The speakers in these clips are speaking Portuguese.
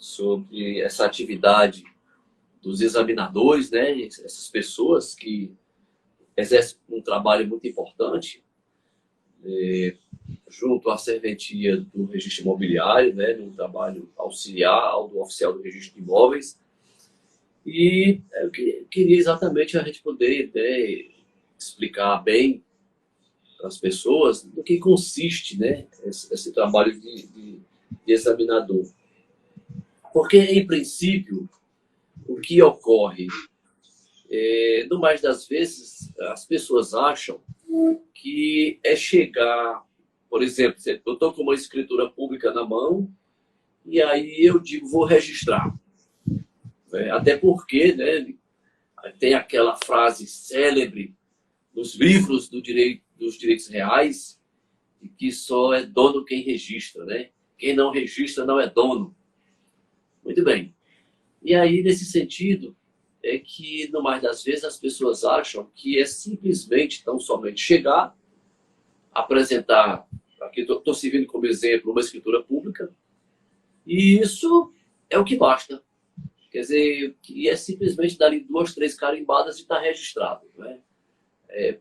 sobre essa atividade dos examinadores, né? Essas pessoas que exercem um trabalho muito importante junto à serventia do registro imobiliário, né? Num trabalho auxiliar ao do oficial do registro de imóveis. E eu queria exatamente a gente poder, né, explicar bem para as pessoas do que consiste, né, esse trabalho de examinador. Porque, em princípio, o que ocorre, no mais das vezes, as pessoas acham que é chegar, por exemplo, eu estou com uma escritura pública na mão e aí eu digo, vou registrar. Até porque, né, tem aquela frase célebre nos livros dos direitos reais, que só é dono quem registra, né? Quem não registra não é dono. Muito bem. E aí, nesse sentido, é que, no mais das vezes, as pessoas acham que é simplesmente, tão somente chegar, apresentar, aqui estou servindo como exemplo, uma escritura pública, e isso é o que basta. Quer dizer, que é simplesmente dar 2, 3 carimbadas e está registrado. Né?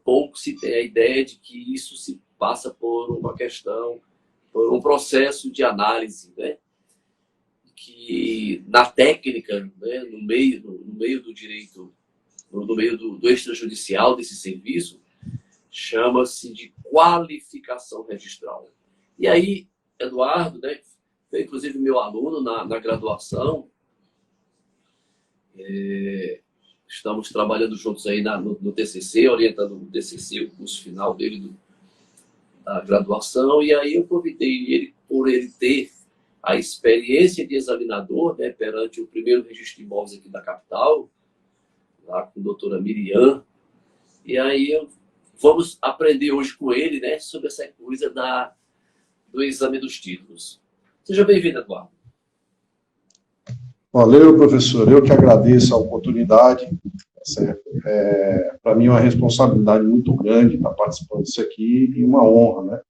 Pouco se tem a ideia de que isso se passa por uma questão, por um processo de análise, né? Que na técnica, né, no meio do direito, no meio do extrajudicial desse serviço, chama-se de qualificação registral. E aí, Eduardo, né, foi inclusive meu aluno na graduação, estamos trabalhando juntos aí no TCC, orientando o TCC, o curso final dele da graduação, e aí eu convidei ele, por ele ter a experiência de examinador, né, perante o primeiro registro de imóveis aqui da capital, lá com a doutora Miriam, e aí vamos aprender hoje com ele, né, sobre essa coisa do exame dos títulos. Seja bem-vindo, Eduardo. Valeu, professor. Eu que agradeço a oportunidade. Para mim é uma responsabilidade muito grande estar participando disso aqui e uma honra, né?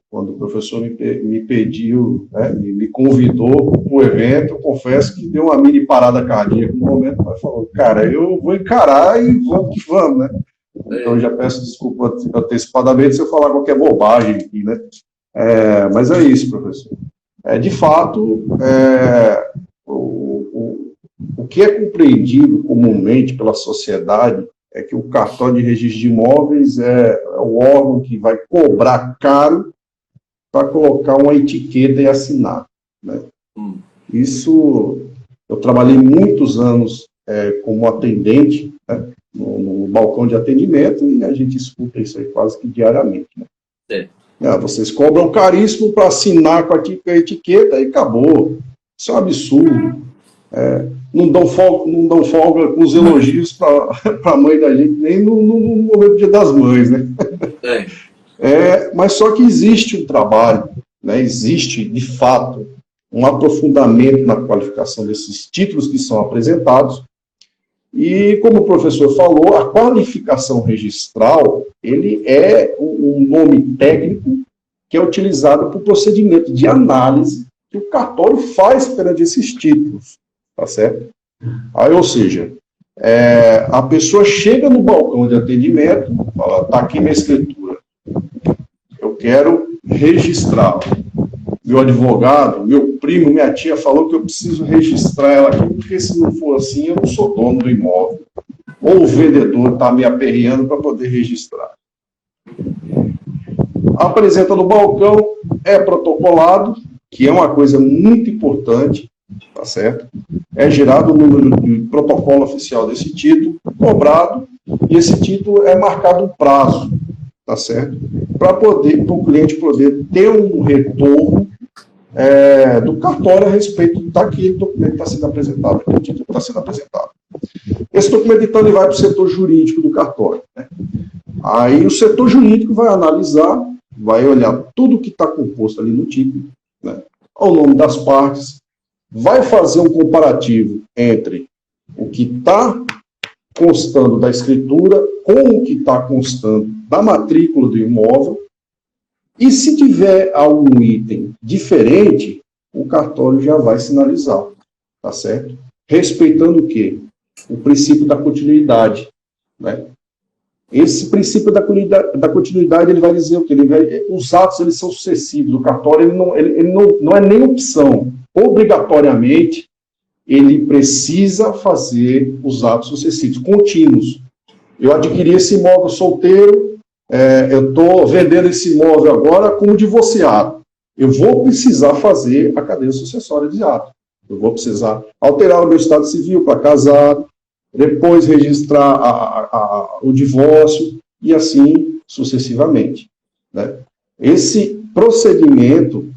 Quando o professor me pediu, né, me convidou para o evento, eu confesso que deu uma mini parada cardíaca no momento, mas falou, cara, eu vou encarar e vamos que vamos, né? Então, já peço desculpa antecipadamente se eu falar qualquer bobagem aqui, né? Mas é isso, professor. De fato, o que é compreendido comumente pela sociedade é que o cartório de registro de imóveis é o órgão que vai cobrar caro para colocar uma etiqueta e assinar, né? Isso, eu trabalhei muitos anos como atendente, né, no balcão de atendimento, e a gente escuta isso aí quase que diariamente, né? Vocês cobram caríssimo para assinar com a etiqueta e acabou. Isso é um absurdo. Não dão folga com os elogios para a mãe da gente, nem no momento do Dia das Mães, né? Mas só que existe um trabalho, né? Existe, de fato, um aprofundamento na qualificação desses títulos que são apresentados. E, como o professor falou, a qualificação registral, ele é um nome técnico que é utilizado para o procedimento de análise que o cartório faz perante esses títulos, tá certo? Aí, ou seja, a pessoa chega no balcão de atendimento, fala, está aqui minha escritura, eu quero registrar. Meu advogado, meu primo, minha tia falou que eu preciso registrar ela aqui, porque se não for assim, eu não sou dono do imóvel. Ou o vendedor está me aperreando para poder registrar. Apresenta no balcão, é protocolado, que é uma coisa muito importante, tá certo? É gerado o número de protocolo oficial desse título, cobrado, e esse título é marcado um prazo, tá certo? Para o cliente poder ter um retorno do cartório a respeito daquele documento que está sendo apresentado, daquele título que está sendo apresentado. Esse documento, então, ele vai para o setor jurídico do cartório, né? Aí o setor jurídico vai analisar, vai olhar tudo que está composto ali no título, né, ao nome das partes, vai fazer um comparativo entre o que está constando da escritura com o que está constando da matrícula do imóvel, e se tiver algum item diferente, o cartório já vai sinalizar, tá certo? Respeitando o quê? O princípio da continuidade, né? Esse princípio da continuidade, ele vai dizer o quê? Os atos, eles são sucessivos. O cartório, ele não é nem opção. Obrigatoriamente, ele precisa fazer os atos sucessivos, contínuos. Eu adquiri esse imóvel solteiro, eu estou vendendo esse imóvel agora como divorciado. Eu vou precisar fazer a cadeia sucessória de ato. Eu vou precisar alterar o meu estado civil para casado, depois registrar o divórcio e assim sucessivamente, né? Esse procedimento,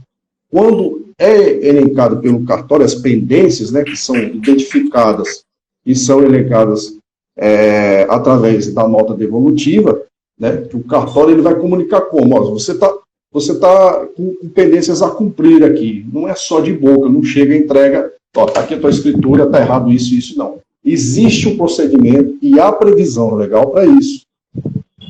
quando é elencado pelo cartório, as pendências, né, que são identificadas e são elencadas através da nota devolutiva, né, que o cartório ele vai comunicar como? Ó, você tá com pendências a cumprir aqui, não é só de boca, não chega e entrega, ó, tá aqui a tua escritura, tá errado isso, não. Existe um procedimento e há previsão legal para isso,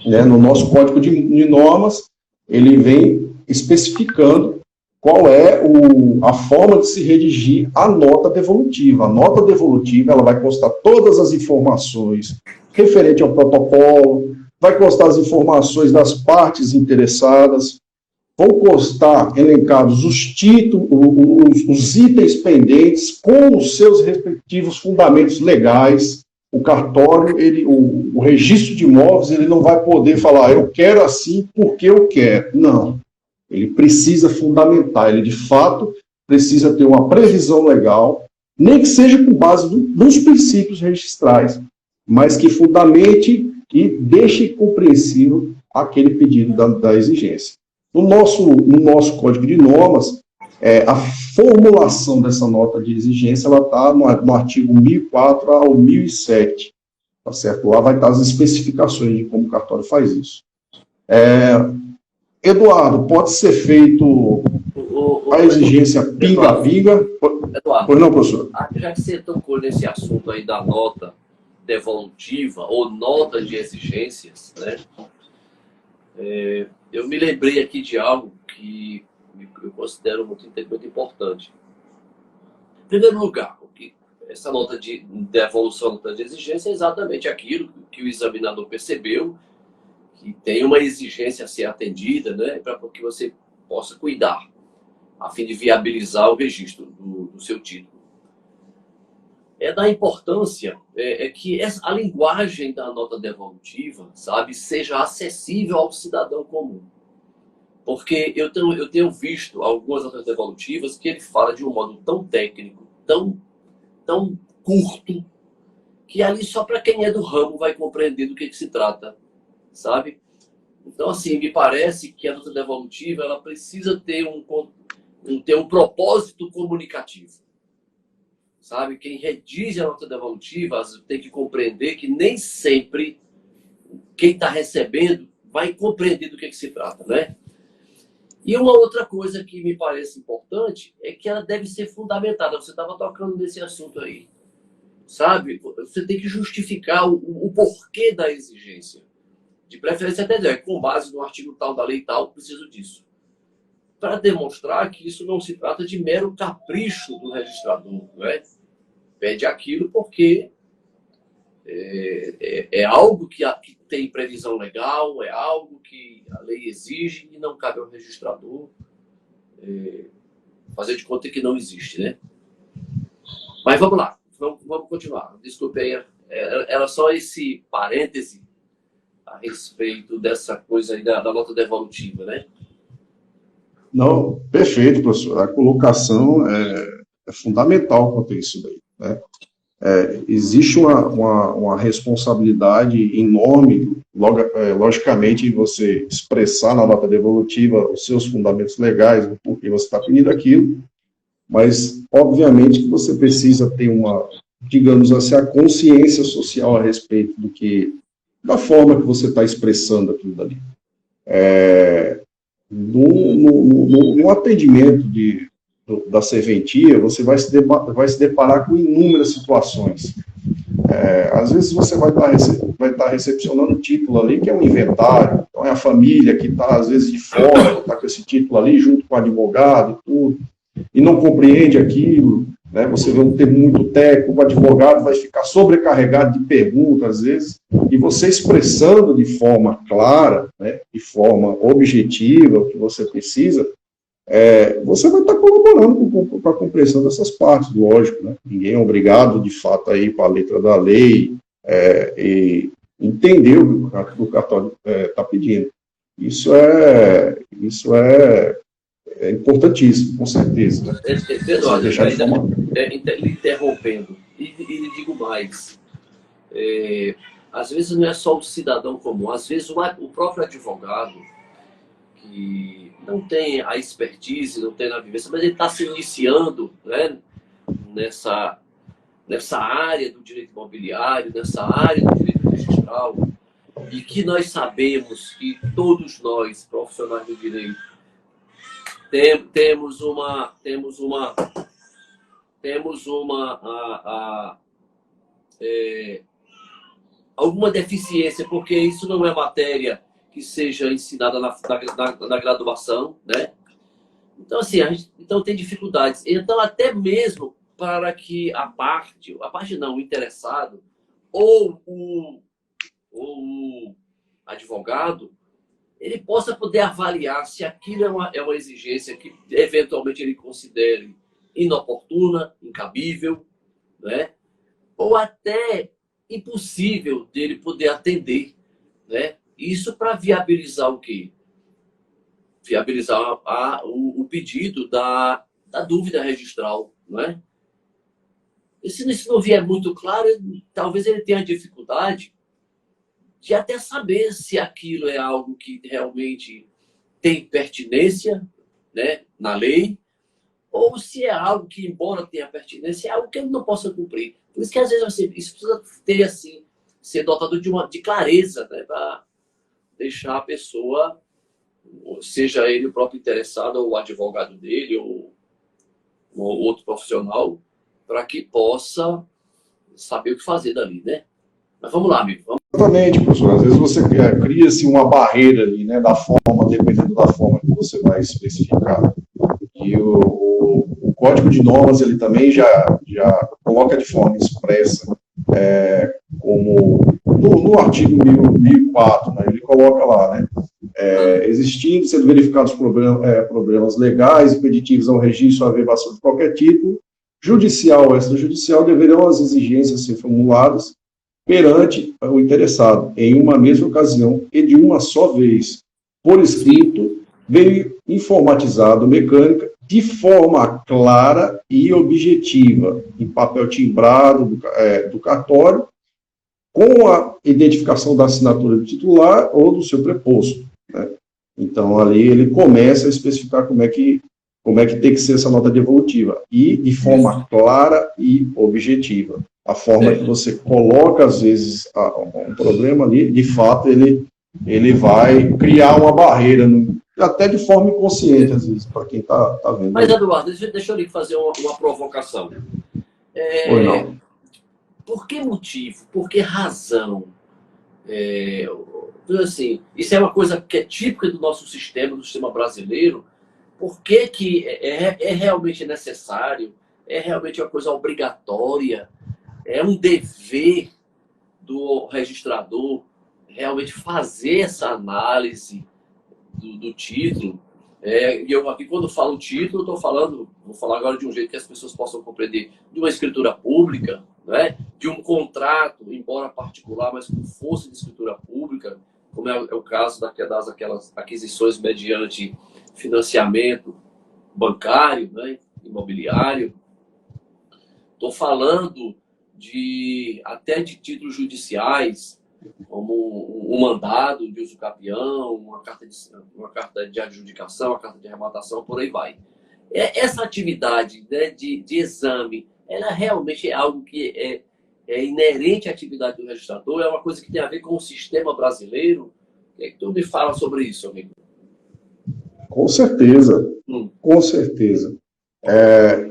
né? No nosso Código de Normas, ele vem especificando qual é a forma de se redigir a nota devolutiva. A nota devolutiva, ela vai constar todas as informações referente ao protocolo, vai constar as informações das partes interessadas, vão constar elencados os títulos, os itens pendentes com os seus respectivos fundamentos legais. O cartório, o registro de imóveis, ele não vai poder falar, eu quero assim porque eu quero. Não. Ele precisa fundamentar, ele de fato precisa ter uma previsão legal, nem que seja com base nos princípios registrais, mas que fundamente e deixe compreensível aquele pedido da exigência. No nosso Código de Normas, a formulação dessa nota de exigência ela está no artigo 1004 ao 1007, tá certo? Lá vai estar as especificações de como o cartório faz isso. Eduardo, pode ser feito a exigência pinga-pinga? Eduardo, pois não, professor? Já que você tocou nesse assunto aí da nota devolutiva ou nota de exigências, né? Eu me lembrei aqui de algo que eu considero muito importante. Em primeiro lugar, essa nota de devolução, nota de exigência, é exatamente aquilo que o examinador percebeu, que tem uma exigência a ser atendida, né, para que você possa cuidar, a fim de viabilizar o registro do seu título. Da importância que a linguagem da nota devolutiva, sabe, seja acessível ao cidadão comum. Porque eu tenho visto algumas notas devolutivas que ele fala de um modo tão técnico, tão curto, que ali só para quem é do ramo vai compreender do que se trata, sabe? Então, assim, me parece que a nota devolutiva ela precisa ter um propósito comunicativo. Sabe? Quem redige a nota devolutiva tem que compreender que nem sempre quem está recebendo vai compreender do que se trata, né? E uma outra coisa que me parece importante é que ela deve ser fundamentada. Você estava tocando nesse assunto aí. Sabe? Você tem que justificar o porquê da exigência. De preferência até dizer, com base no artigo tal da lei tal, preciso disso. Para demonstrar que isso não se trata de mero capricho do registrador, não é? Pede aquilo porque é algo que tem previsão legal, é algo que a lei exige e não cabe ao registrador fazer de conta que não existe, né? Mas vamos lá, vamos continuar. Desculpe aí, era só esse parêntese a respeito dessa coisa aí da nota devolutiva, né? Não, perfeito, professor. A colocação é fundamental quanto a isso daí, né? Existe uma responsabilidade enorme, logicamente, em você expressar na nota devolutiva os seus fundamentos legais, o porquê você está pedindo aquilo, mas, obviamente, que você precisa ter digamos assim, a consciência social a respeito da forma que você está expressando aquilo dali. No atendimento da serventia, você vai se deparar com inúmeras situações. Às vezes você vai estar recepcionando o título ali, que é um inventário, então é a família que está, às vezes, de fora, está com esse título ali, junto com o advogado e tudo. e não compreende aquilo, né? Você vê um termo muito técnico, o advogado vai ficar sobrecarregado de perguntas, às vezes, e você expressando de forma clara, né, de forma objetiva o que você precisa, você vai estar colaborando com a compreensão dessas partes, lógico, né? Ninguém é obrigado, de fato, a ir para a letra da lei e entender o que o cartório está pedindo. Isso é importantíssimo, com certeza. Né? Eduardo, lhe interrompendo, e lhe digo mais, às vezes não é só o cidadão comum, às vezes o próprio advogado, que não tem a expertise, não tem a vivência, mas ele está se iniciando, né, nessa área do direito imobiliário, nessa área do direito registral, e que nós sabemos que todos nós, profissionais do direito, temos alguma deficiência, porque isso não é matéria que seja ensinada na graduação, né? Então, assim, então tem dificuldades. Então, até mesmo para que a parte não, o interessado, ou o advogado, ele possa poder avaliar se aquilo é uma exigência que, eventualmente, ele considere inoportuna, incabível, né? Ou até impossível dele poder atender, né? Isso para viabilizar o quê? Viabilizar o pedido da dúvida registral, não é? E se isso não vier muito claro, talvez ele tenha dificuldade de até saber se aquilo é algo que realmente tem pertinência, né, na lei, ou se é algo que, embora tenha pertinência, é algo que ele não possa cumprir. Por isso que, às vezes, assim, isso precisa ter, assim, ser dotado de clareza, né, para deixar a pessoa, seja ele o próprio interessado, ou o advogado dele, ou outro profissional, para que possa saber o que fazer dali, né? Mas vamos lá, amigo. Exatamente, professor. Às vezes você cria-se uma barreira ali, né, da forma, dependendo da forma que você vai especificar. E o Código de Normas, ele também já coloca de forma expressa, como no artigo 1004, né, ele coloca lá, né, existindo, sendo verificados problemas legais, impeditivos ao registro ou averbação de qualquer tipo, judicial ou extrajudicial, deverão as exigências ser formuladas perante o interessado, em uma mesma ocasião e de uma só vez, por escrito, veio informatizado, mecânica, de forma clara e objetiva, em papel timbrado do cartório, com a identificação da assinatura do titular ou do seu preposto, né? Então, ali ele começa a especificar como é que tem que ser essa nota devolutiva, e de forma clara e objetiva. A forma que você coloca, às vezes, um problema ali, de fato, ele vai criar uma barreira, até de forma inconsciente, às vezes, para quem está vendo. Mas, Eduardo, deixa eu lhe fazer uma provocação. Pois não. Por que motivo, por que razão? Assim, isso é uma coisa que é típica do nosso sistema, do sistema brasileiro. Por que é realmente necessário? É realmente uma coisa obrigatória? É um dever do registrador realmente fazer essa análise do título? E eu aqui, quando falo título, vou falar agora de um jeito que as pessoas possam compreender, de uma escritura pública, né? De um contrato, embora particular, mas com força de escritura pública, como é o caso daquelas aquisições mediante financiamento bancário, né? Imobiliário. Estou falando até de títulos judiciais, como um mandado de uso capião, uma carta de adjudicação, uma carta de arrematação, por aí vai. Essa atividade, né, de exame, ela realmente é algo que é inerente à atividade do registrador, é uma coisa que tem a ver com o sistema brasileiro. O que é que tu me fala sobre isso, amigo? Com certeza, com certeza.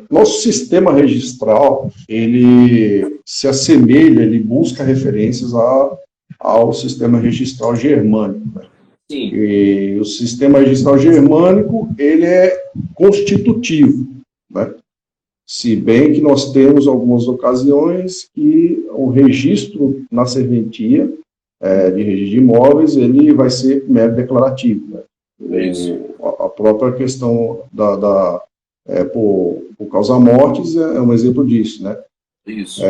Nosso sistema registral, ele se assemelha, ele busca referências ao sistema registral germânico, né? Sim. E o sistema registral germânico, ele é constitutivo. né? Se bem que nós temos algumas ocasiões que o registro na serventia de registro de imóveis, ele vai ser mero declarativo, né? A própria questão por causa mortes é um exemplo disso, né? Isso.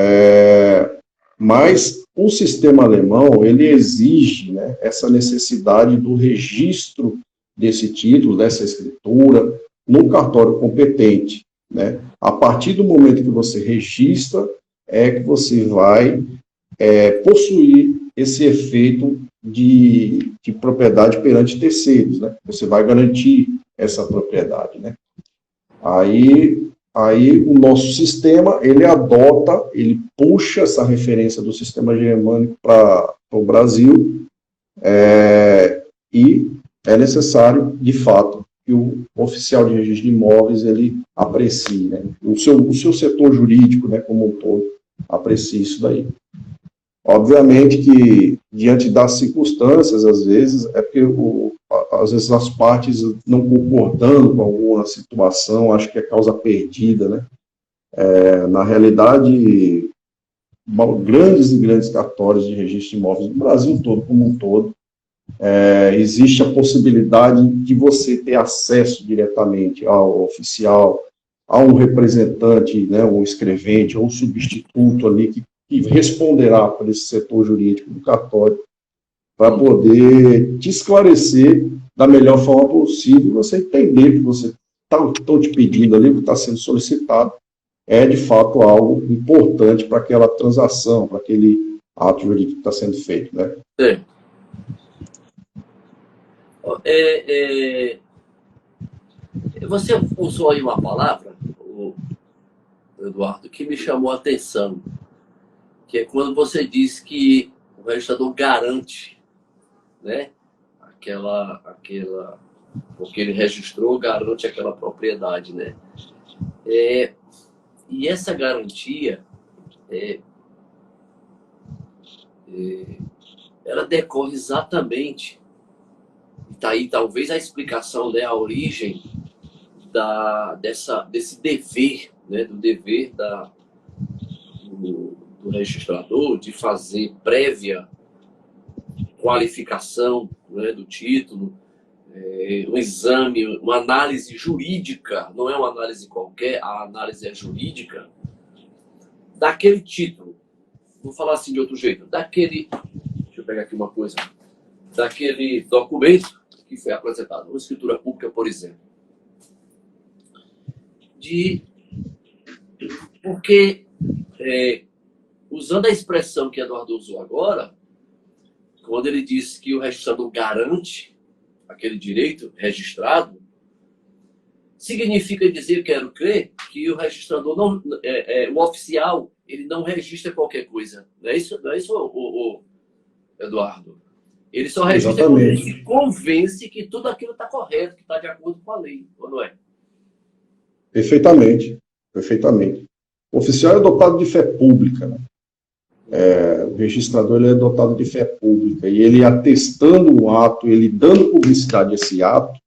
Mas o sistema alemão, ele exige, né, essa necessidade do registro desse título, dessa escritura, no cartório competente, né? A partir do momento que você registra, é que você vai possuir esse efeito de propriedade perante terceiros, né? Você vai garantir essa propriedade, né? Aí o nosso sistema, ele puxa essa referência do sistema germânico para o Brasil, e é necessário, de fato, que o oficial de registro de imóveis, ele aprecie, né? O seu setor jurídico, né, como um todo, aprecie isso daí. Obviamente que, diante das circunstâncias, às vezes, porque às vezes as partes não concordando com alguma situação, acho que é causa perdida, né? Na realidade, grandes e grandes cartórios de registro de imóveis no Brasil todo, como um todo, existe a possibilidade de você ter acesso diretamente ao oficial, a um representante, né, um escrevente, ou um substituto ali que responderá por esse setor jurídico do cartório, para poder te esclarecer da melhor forma possível, você entender que você estão te pedindo ali, o que está sendo solicitado, é de fato algo importante para aquela transação, para aquele ato jurídico que está sendo feito, né? Você usou aí uma palavra, Eduardo, que me chamou a atenção, que é quando você diz que o registrador garante, né, o que ele registrou garante aquela propriedade, né? E essa garantia, ela decorre exatamente, está aí talvez a explicação, né, a origem desse dever, né, do dever do registrador de fazer prévia qualificação, né, do título, um exame, uma análise jurídica, não é uma análise qualquer, a análise é jurídica, daquele título. Vou falar assim de outro jeito, deixa eu pegar aqui uma coisa, daquele documento que foi apresentado, uma escritura pública, por exemplo. Porque, usando a expressão que Eduardo usou agora, quando ele disse que o registrador garante aquele direito registrado, significa dizer, quero crer, que o registrador, o oficial, ele não registra qualquer coisa. Não é isso, Eduardo? Ele só registra quando ele se convence que tudo aquilo está correto, que está de acordo com a lei, ou não é? Perfeitamente, perfeitamente. O oficial é dotado de fé pública, né? O registrador, ele é dotado de fé pública, e ele atestando o ato, ele dando publicidade a esse ato,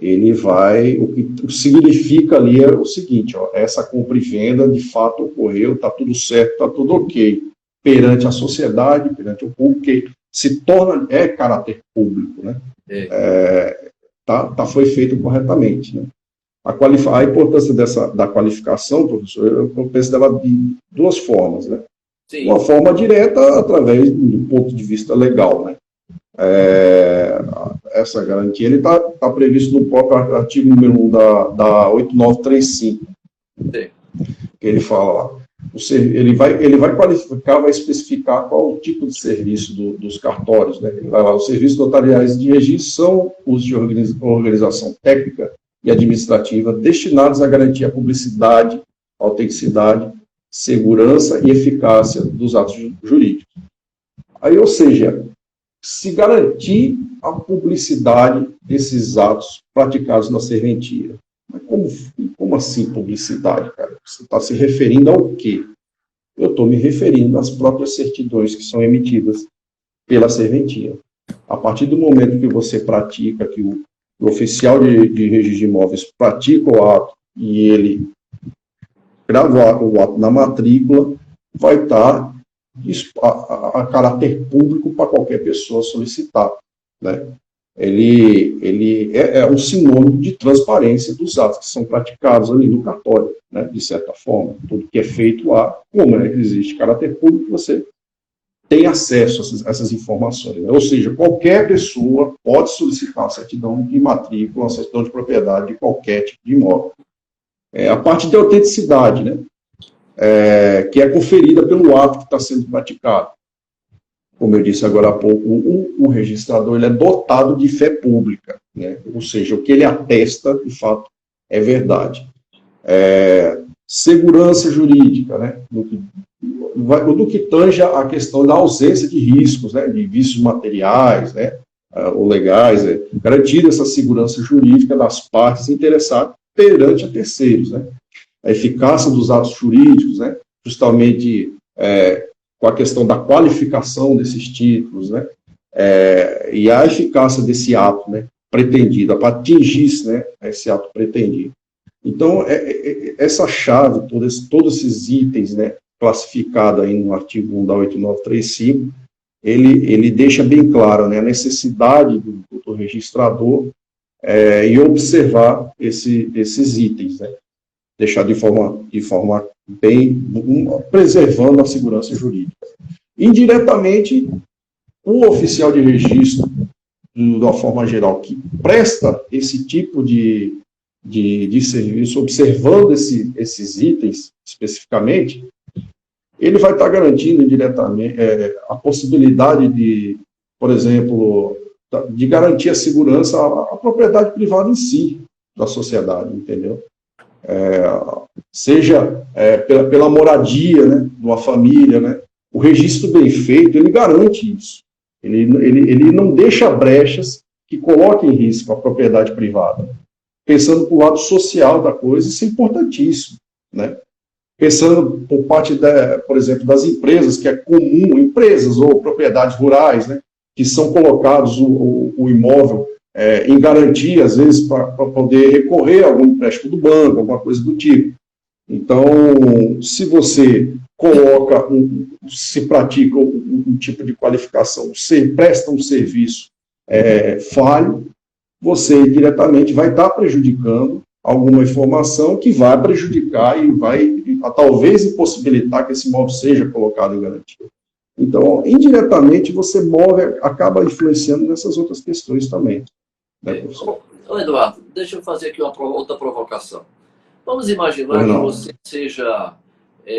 ele vai, o que significa ali é o seguinte, ó, essa compra e venda de fato ocorreu, está tudo certo, está tudo ok, perante a sociedade, perante o público, que se torna, caráter público, né? Foi feito corretamente, né? A importância da qualificação, professor, eu penso dela de duas formas, né? Sim. Uma forma direta, através do ponto de vista legal, né? Essa garantia, ele está previsto no próprio artigo número 1 da 8935, que ele fala lá. Ele vai qualificar, vai especificar qual o tipo de serviço dos cartórios, né? Ele vai lá, os serviços notariais de registro são os de organização técnica e administrativa destinados a garantir a publicidade, autenticidade, segurança e eficácia dos atos jurídicos. Aí, ou seja, se garantir a publicidade desses atos praticados na serventia. Mas como assim publicidade, cara? Você está se referindo ao quê? Eu estou me referindo às próprias certidões que são emitidas pela serventia. A partir do momento que você pratica, que o oficial de registro de imóveis pratica o ato e ele gravar o ato na matrícula, vai estar a caráter público para qualquer pessoa solicitar, né? Ele é um sinônimo de transparência dos atos que são praticados ali no cartório, né? De certa forma, tudo que é feito lá, como existe caráter público, você tem acesso a essas informações, né? Ou seja, qualquer pessoa pode solicitar a certidão de matrícula, a certidão de propriedade de qualquer tipo de imóvel. A parte de autenticidade, né? Que é conferida pelo ato que está sendo praticado. Como eu disse agora há pouco, o registrador ele é dotado de fé pública, né? Ou seja, o que ele atesta, de fato, é verdade. Segurança jurídica, né? No que tange a questão da ausência de riscos, né? De vícios materiais, né? Ou legais, garantir essa segurança jurídica das partes interessadas perante a terceiros, né? A eficácia dos atos jurídicos, né? Justamente com a questão da qualificação desses títulos, né? E a eficácia desse ato, né? Pretendido, para atingir, né? Esse ato pretendido. Então, essa chave, todos esses itens, né? Classificados aí no artigo 1 da 8935, ele deixa bem claro, né? A necessidade do registrador e observar esses itens, né? Deixar de forma bem, preservando a segurança jurídica. Indiretamente, o oficial de registro, de uma forma geral, que presta esse tipo de serviço, observando esses itens especificamente, ele vai estar garantindo indiretamente a possibilidade de, por exemplo, de garantir a segurança à propriedade privada em si, da sociedade, entendeu? Seja pela moradia, né, de uma família, né? O registro bem feito, ele garante isso. Ele não deixa brechas que coloquem em risco a propriedade privada. Pensando para o lado social da coisa, isso é importantíssimo, né? Pensando por parte, por exemplo, das empresas, que é comum, empresas ou propriedades rurais, né, que são colocados o imóvel em garantia, às vezes, para poder recorrer a algum empréstimo do banco, alguma coisa do tipo. Então, se você se pratica um tipo de qualificação, você presta um serviço falho, você diretamente vai estar prejudicando alguma informação que vai prejudicar e vai talvez impossibilitar que esse imóvel seja colocado em garantia. Então, indiretamente, você acaba influenciando nessas outras questões também. Né, professor? Eduardo, deixa eu fazer aqui outra provocação. Vamos imaginar que você seja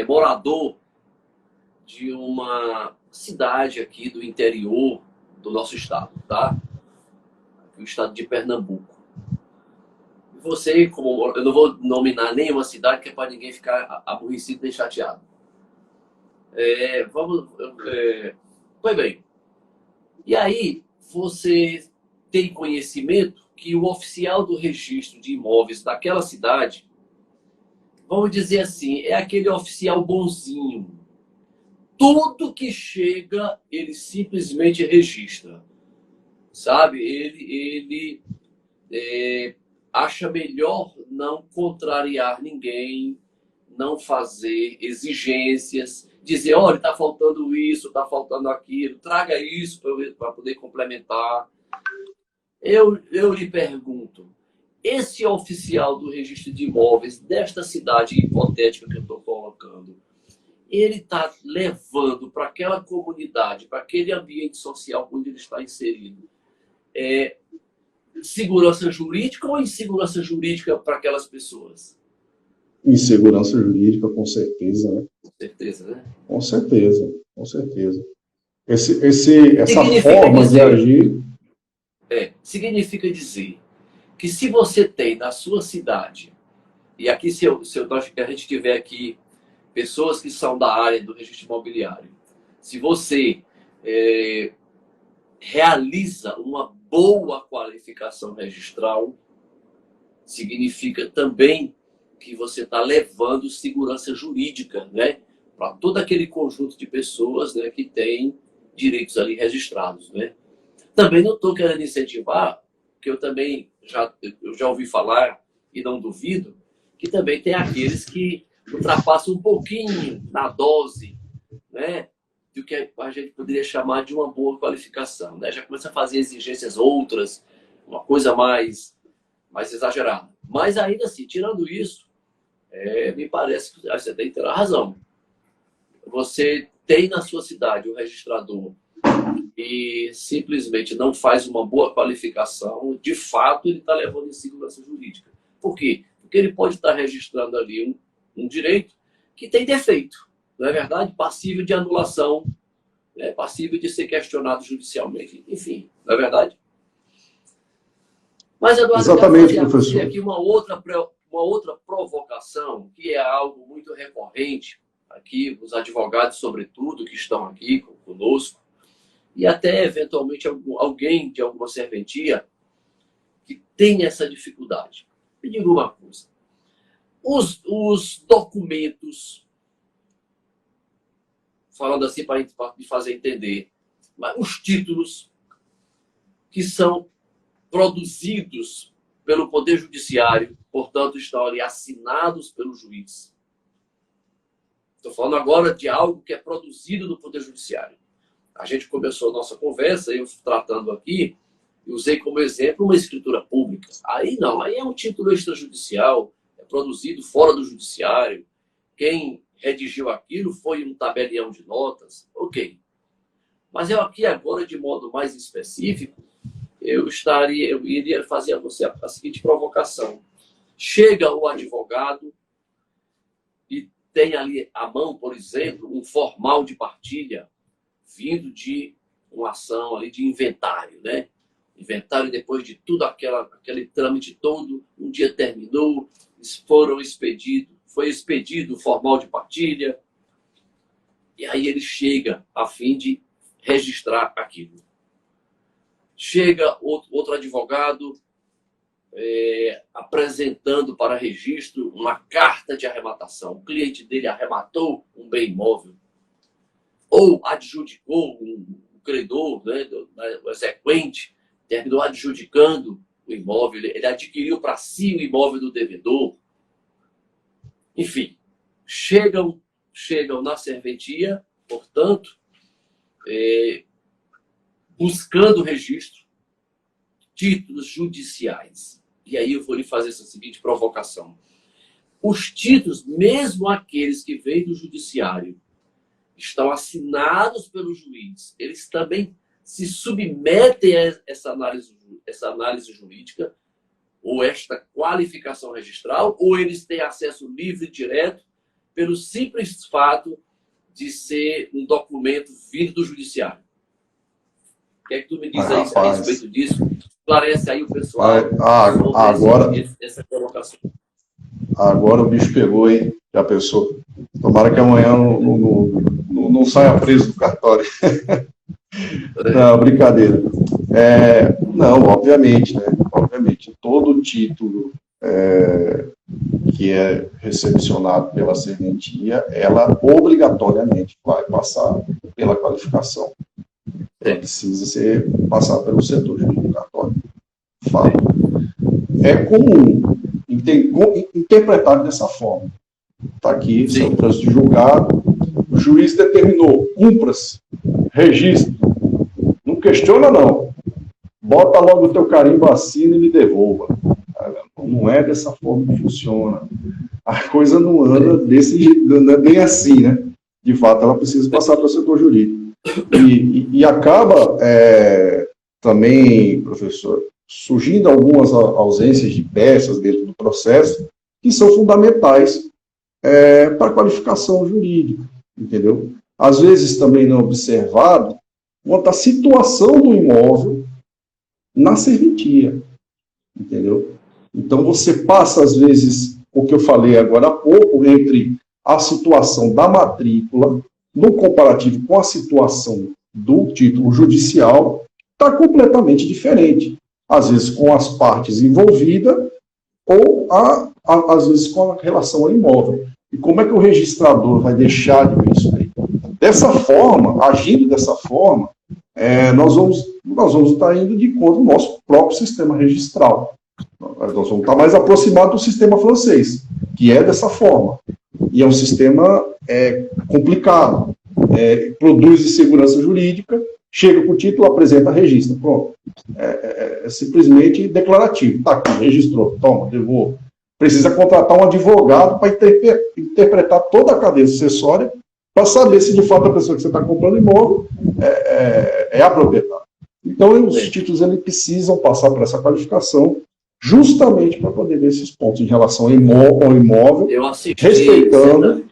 morador de uma cidade aqui do interior do nosso estado, tá? O estado de Pernambuco. Você, como eu não vou nominar nenhuma cidade, que é para ninguém ficar aborrecido nem chateado. Pois bem. E aí, você tem conhecimento que o oficial do registro de imóveis daquela cidade, vamos dizer assim, é aquele oficial bonzinho. Tudo que chega, ele simplesmente registra. Sabe? Ele acha melhor não contrariar ninguém, não fazer exigências, dizer, olha, está faltando isso, está faltando aquilo, traga isso para poder complementar. Eu lhe pergunto, esse oficial do registro de imóveis desta cidade hipotética que eu estou colocando, ele está levando para aquela comunidade, para aquele ambiente social onde ele está inserido, segurança jurídica ou insegurança jurídica para aquelas pessoas? Insegurança jurídica, com certeza, né? Com certeza, né? Com certeza, com certeza. Essa forma de agir... significa dizer que se você tem na sua cidade, e aqui se a gente tiver aqui pessoas que são da área do registro imobiliário, se você realiza uma boa qualificação registral, significa também que você está levando segurança jurídica, né, para todo aquele conjunto de pessoas, né, que tem direitos ali registrados, né. Também não estou querendo incentivar, que eu já ouvi falar, e não duvido, que também tem aqueles que ultrapassam um pouquinho na dose, né, do que a gente poderia chamar de uma boa qualificação, né? Já começa a fazer exigências outras, uma coisa mais exagerada. Mas ainda assim, tirando isso, me parece que você tem que ter a razão. Você tem na sua cidade o registrador e simplesmente não faz uma boa qualificação, de fato ele está levando insegurança jurídica. Por quê? Porque ele pode estar registrando ali um direito que tem defeito, não é verdade? Passível de anulação, passível de ser questionado judicialmente, enfim, não é verdade? Mas, Eduardo, Exatamente, eu quero fazer professor. aqui uma outra provocação, que é algo muito recorrente aqui, os advogados, sobretudo, que estão aqui conosco, e até, eventualmente, alguém de alguma serventia que tem essa dificuldade. Me diga uma coisa. Os documentos, falando assim para me fazer entender, mas os títulos que são produzidos pelo Poder Judiciário, portanto, estão ali assinados pelo juiz. Estou falando agora de algo que é produzido no Poder Judiciário. A gente começou a nossa conversa, eu tratando aqui, e usei como exemplo uma escritura pública. Aí não, aí é um título extrajudicial, é produzido fora do Judiciário. Quem redigiu aquilo foi um tabelião de notas, ok. Mas eu aqui agora, de modo mais específico, eu iria fazer a você a seguinte provocação. Chega o advogado e tem ali à mão, por exemplo, um formal de partilha vindo de uma ação ali de inventário, né? Inventário depois de tudo aquele trâmite todo, um dia terminou, foi expedido o formal de partilha, e aí ele chega a fim de registrar aquilo. Chega outro advogado apresentando para registro uma carta de arrematação. O cliente dele arrematou um bem imóvel ou adjudicou o credor, né, o exequente, terminou adjudicando o imóvel, ele adquiriu para si o imóvel do devedor. Enfim, chegam na serventia, portanto, buscando registro, títulos judiciais. E aí eu vou lhe fazer essa seguinte provocação. Os títulos, mesmo aqueles que vêm do judiciário, estão assinados pelo juiz, eles também se submetem a essa análise jurídica, ou esta qualificação registral, ou eles têm acesso livre e direto pelo simples fato de ser um documento vindo do judiciário. O que é que tu me diz aí a respeito disso? Esclarece aí o pessoal sobre essa colocação. Agora o bicho pegou, hein? Já pensou? Tomara que amanhã não saia preso do cartório. Não, brincadeira. Não, obviamente, né? Obviamente, todo título que é recepcionado pela serventia, ela obrigatoriamente vai passar pela qualificação. Precisa passar pelo setor jurídico do cartório. Fato. É comum interpretado dessa forma. Está aqui, seu trânsito de julgado, o juiz determinou, cumpra-se, registro. Não questiona, não. Bota logo o teu carimbo, assina e me devolva. Não é dessa forma que funciona. A coisa não anda desse jeito, não é bem assim, né? De fato, ela precisa passar para o setor jurídico. E acaba também, professor, surgindo algumas ausências de peças dentro do processo que são fundamentais para a qualificação jurídica, entendeu? Às vezes também não observado quanto à situação do imóvel na serventia, entendeu? Então você passa, às vezes, o que eu falei agora há pouco, entre a situação da matrícula, no comparativo com a situação do título judicial, está completamente diferente. Às vezes com as partes envolvidas, ou às vezes com a relação ao imóvel. E como é que o registrador vai deixar de ver isso aí? Dessa forma, agindo dessa forma, nós vamos estar indo de encontro ao nosso próprio sistema registral. Nós vamos estar mais aproximados do sistema francês, que é dessa forma. E é um sistema complicado. Produz insegurança jurídica, chega com o título, apresenta, registra. Pronto. É simplesmente declarativo. Está aqui, registrou. Toma, devolvo. Precisa contratar um advogado para interpretar toda a cadeia sucessória para saber se de fato a pessoa que você está comprando imóvel é a proprietária. Então, os títulos eles precisam passar por essa qualificação justamente para poder ver esses pontos em relação ao imóvel, respeitando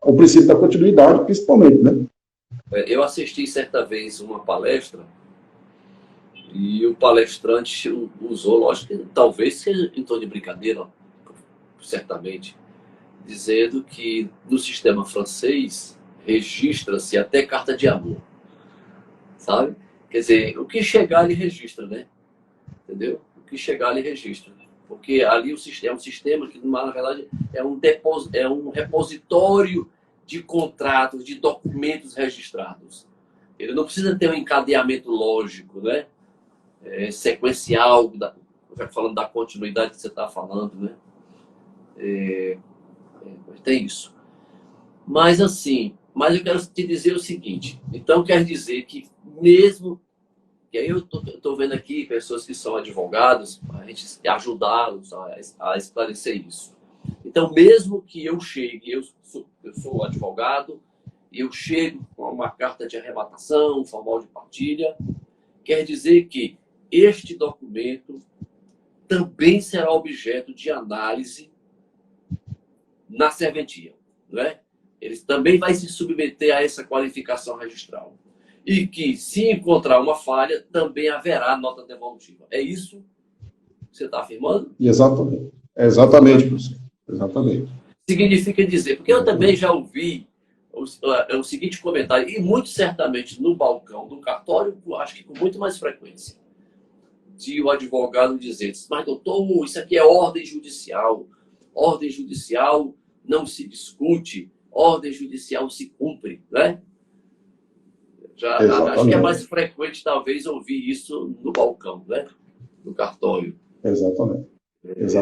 o princípio da continuidade, principalmente, né? Eu assisti certa vez uma palestra e o palestrante usou, lógico, talvez seja em tom de brincadeira, certamente, dizendo que no sistema francês registra-se até carta de amor, sabe? Quer dizer, o que chegar ele registra, né? Entendeu? O que chegar ele registra. Porque ali o sistema é um sistema que, na verdade, é um repositório de contratos, de documentos registrados. Ele não precisa ter um encadeamento lógico, né? Sequencial, falando da continuidade que você está falando, né? Tem isso. Mas assim, eu quero te dizer o seguinte. Então, quer dizer que mesmo... E aí eu estou vendo aqui pessoas que são advogados, a gente ajudá-los a esclarecer isso. Então, mesmo que eu chegue, eu sou advogado, e eu chego com uma carta de arrebatação, um formal de partilha, quer dizer que este documento também será objeto de análise na serventia, não é? Ele também vai se submeter a essa qualificação registral. E que, se encontrar uma falha, também haverá nota devolutiva. É isso que você está afirmando? Exatamente. Exatamente, professor. Exatamente. Significa dizer, porque eu também já ouvi o seguinte comentário, e muito certamente no balcão do cartório, acho que com muito mais frequência, de o advogado dizer, mas doutor, isso aqui é ordem judicial não se discute, ordem judicial se cumpre, né? Acho que é mais frequente, talvez, ouvir isso no balcão, né? No cartório. Exatamente.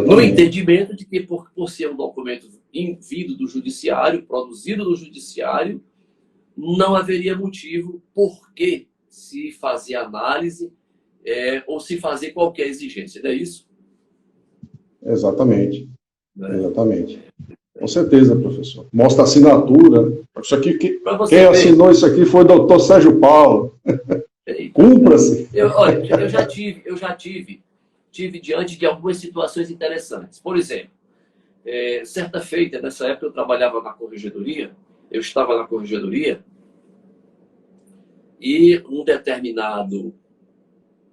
No entendimento de que, por ser um documento vindo do judiciário, produzido no judiciário, não haveria motivo por que se fazer análise ou se fazer qualquer exigência, não é isso? Exatamente. Exatamente. Com certeza, professor. Mostra a assinatura. Isso aqui, quem assinou isso aqui foi o doutor Sérgio Paulo. Cumpra-se. Olha, eu já tive diante de algumas situações interessantes. Por exemplo, certa feita, nessa época eu trabalhava na corregedoria, eu estava na corregedoria, e um determinado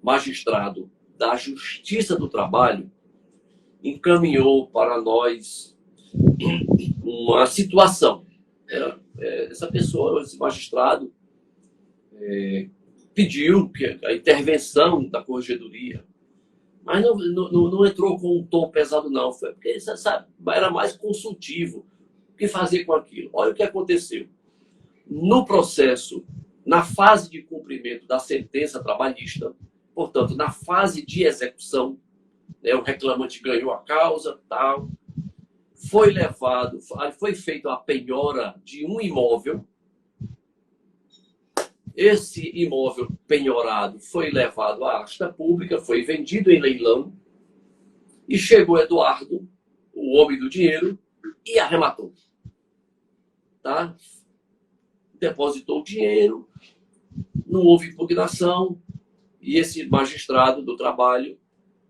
magistrado da Justiça do Trabalho encaminhou para nós uma situação. Essa pessoa, esse magistrado, pediu a intervenção da corregedoria, mas não entrou com um tom pesado, não. Foi porque, sabe, era mais consultivo. O que fazer com aquilo? Olha o que aconteceu. No processo, na fase de cumprimento da sentença trabalhista, portanto, na fase de execução, o reclamante ganhou a causa, tal, foi feita a penhora de um imóvel. Esse imóvel penhorado foi levado à asta pública, foi vendido em leilão, e chegou Eduardo, o homem do dinheiro, e arrematou. Tá? Depositou o dinheiro, não houve impugnação, e esse magistrado do trabalho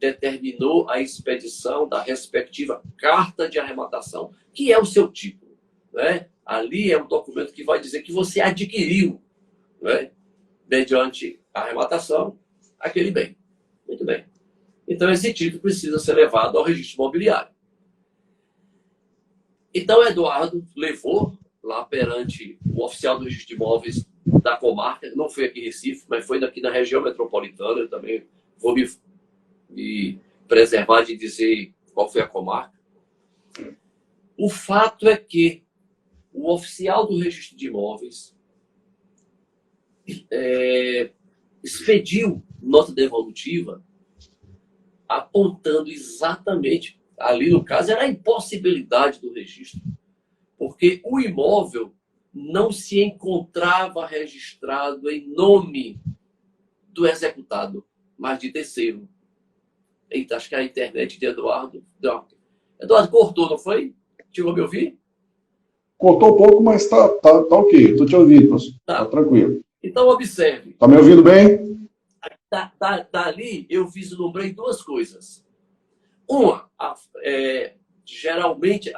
determinou a expedição da respectiva carta de arrematação, que é o seu título, né? Ali é um documento que vai dizer que você adquiriu, né, mediante a arrematação, aquele bem. Muito bem. Então, esse título precisa ser levado ao registro imobiliário. Então, Eduardo levou lá perante o oficial do registro de imóveis da comarca, não foi aqui em Recife, mas foi daqui na região metropolitana. Eu também vou me preservar de dizer qual foi a comarca. O fato é que o oficial do registro de imóveis expediu nota devolutiva apontando exatamente ali no caso era a impossibilidade do registro, porque o imóvel não se encontrava registrado em nome do executado, mas de terceiro. Eita, acho que a internet de Eduardo... Eduardo cortou, não foi? Chegou a me ouvir? Cortou um pouco, mas tá ok. Estou te ouvindo, professor. Tá tranquilo. Então, observe. Está me ouvindo bem? Dali, eu vislumbrei duas coisas. Uma, geralmente,